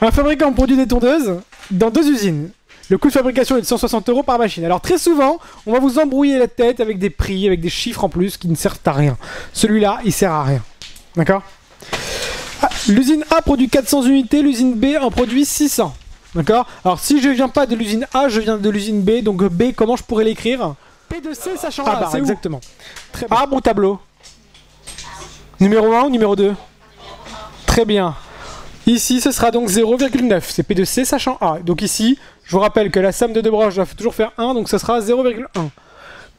Un fabricant produit des tondeuses dans 2 usines. Le coût de fabrication est de 160 € par machine. Alors très souvent, on va vous embrouiller la tête avec des prix, avec des chiffres en plus qui ne servent à rien. Celui-là, il sert à rien. D'accord? L'usine A produit 400 unités, l'usine B en produit 600. D'accord? Alors si je viens pas de l'usine A, je viens de l'usine B. Donc B, comment je pourrais l'écrire? P de C sachant A, bah, exactement. Très bien. Ah, mon tableau. Numéro 1 ou numéro 2? Très bien. Ici, ce sera donc 0,9. C'est P de C sachant A. Donc ici, je vous rappelle que la somme de deux broches doit toujours faire 1, donc ça sera 0,1.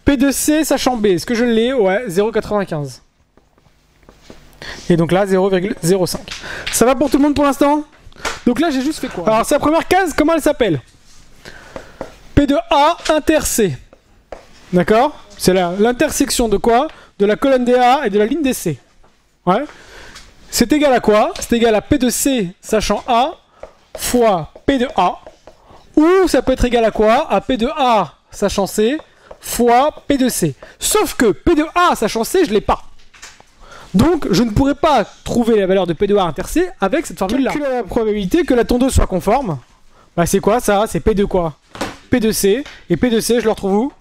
P de C sachant B. Est-ce que je l'ai? Ouais, 0,95. Et donc là, 0,05. Ça va pour tout le monde pour l'instant? Donc là, j'ai juste fait quoi? Alors, c'est la première case, comment elle s'appelle? P de A inter C. D'accord? C'est l'intersection de quoi? De la colonne des A et de la ligne des C. Ouais. C'est égal à quoi? C'est égal à P de C sachant A fois P de A. Ou ça peut être égal à quoi? À P de A sachant C fois P de C. Sauf que P de A sachant C, je ne l'ai pas. Donc, je ne pourrais pas trouver la valeur de P de A inter C avec cette formule-là. Calculer la probabilité que la tondeuse soit conforme. Bah, c'est quoi ça? C'est P de quoi? P de C. Et P de C, je le retrouve où?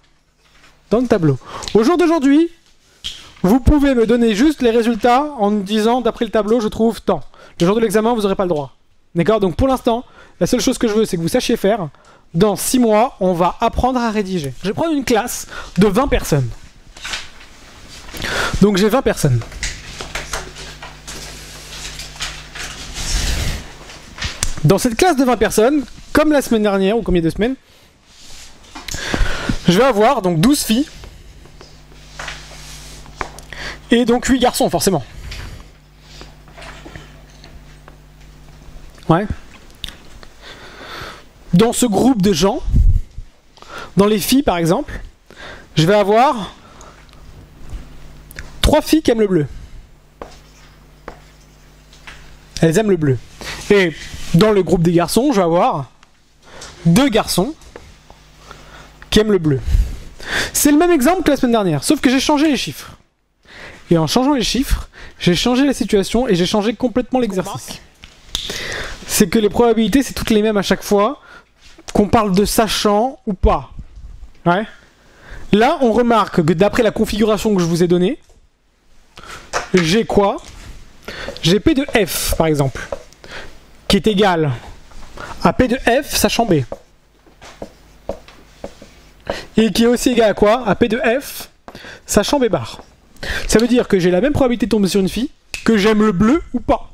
Dans le tableau. Au jour d'aujourd'hui, vous pouvez me donner juste les résultats en me disant, d'après le tableau, je trouve tant. Le jour de l'examen, vous n'aurez pas le droit. D'accord? Donc pour l'instant, la seule chose que je veux, c'est que vous sachiez faire. Dans 6 mois, on va apprendre à rédiger. Je vais prendre une classe de 20 personnes. Donc j'ai 20 personnes. Dans cette classe de 20 personnes, comme la semaine dernière, ou combien de semaines, je vais avoir donc 12 filles. Et donc 8 garçons, forcément. Ouais. Dans ce groupe de gens, dans les filles par exemple, je vais avoir 3 filles qui aiment le bleu. Elles aiment le bleu. Et dans le groupe des garçons, je vais avoir 2 garçons qui aiment le bleu. C'est le même exemple que la semaine dernière, sauf que j'ai changé les chiffres. Et en changeant les chiffres, j'ai changé la situation et j'ai changé complètement l'exercice. C'est que les probabilités, c'est toutes les mêmes à chaque fois, qu'on parle de sachant ou pas. Ouais. Là, on remarque que d'après la configuration que je vous ai donnée, j'ai quoi? J'ai P de F, par exemple, qui est égal à P de F sachant B. Et qui est aussi égal à quoi? À P de F sachant B bar. Ça veut dire que j'ai la même probabilité de tomber sur une fille, que j'aime le bleu ou pas.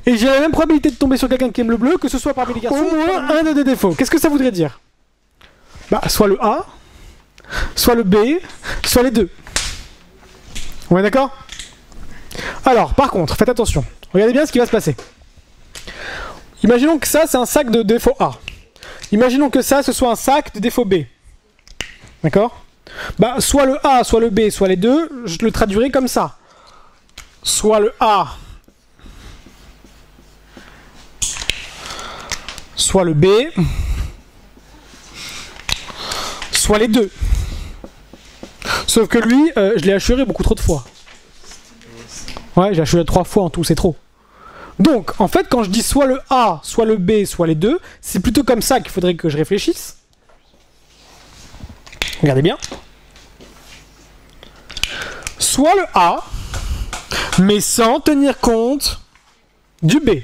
Et j'ai la même probabilité de tomber sur quelqu'un qui aime le bleu, que ce soit parmi les garçons. Au moins un de deux défauts. Qu'est-ce que ça voudrait dire? Bah, soit le A, soit le B, soit les deux. On est d'accord? Alors, par contre, faites attention. Regardez bien ce qui va se passer. Imaginons que ça, c'est un sac de défaut A. Imaginons que ça, ce soit un sac de défaut B. D'accord? Bah, soit le A, soit le B, soit les deux, je le traduirai comme ça. Soit le A, soit le B, soit les deux. Sauf que lui, je l'ai assuré beaucoup trop de fois. Ouais, j'ai assuré 3 fois en tout, c'est trop. Donc, en fait, quand je dis soit le A, soit le B, soit les deux, c'est plutôt comme ça qu'il faudrait que je réfléchisse. Regardez bien. Soit le A, mais sans tenir compte du B.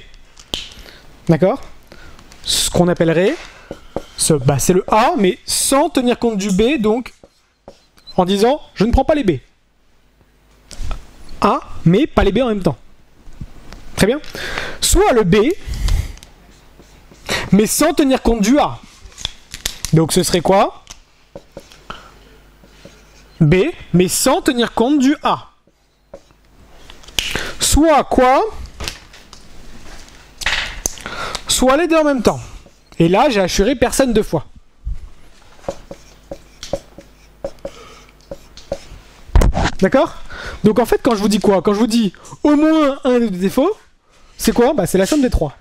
D'accord? Ce qu'on appellerait, bah, c'est le A, mais sans tenir compte du B, donc en disant, je ne prends pas les B. A, mais pas les B en même temps. Très bien. Soit le B, mais sans tenir compte du A. Donc ce serait quoi? B, mais sans tenir compte du A. Soit quoi? Soit les deux en même temps. Et là, j'ai assuré personne 2 fois. D'accord? Donc en fait, quand je vous dis quoi? Quand je vous dis au moins un des défauts, c'est quoi? Bah, c'est la somme des 3.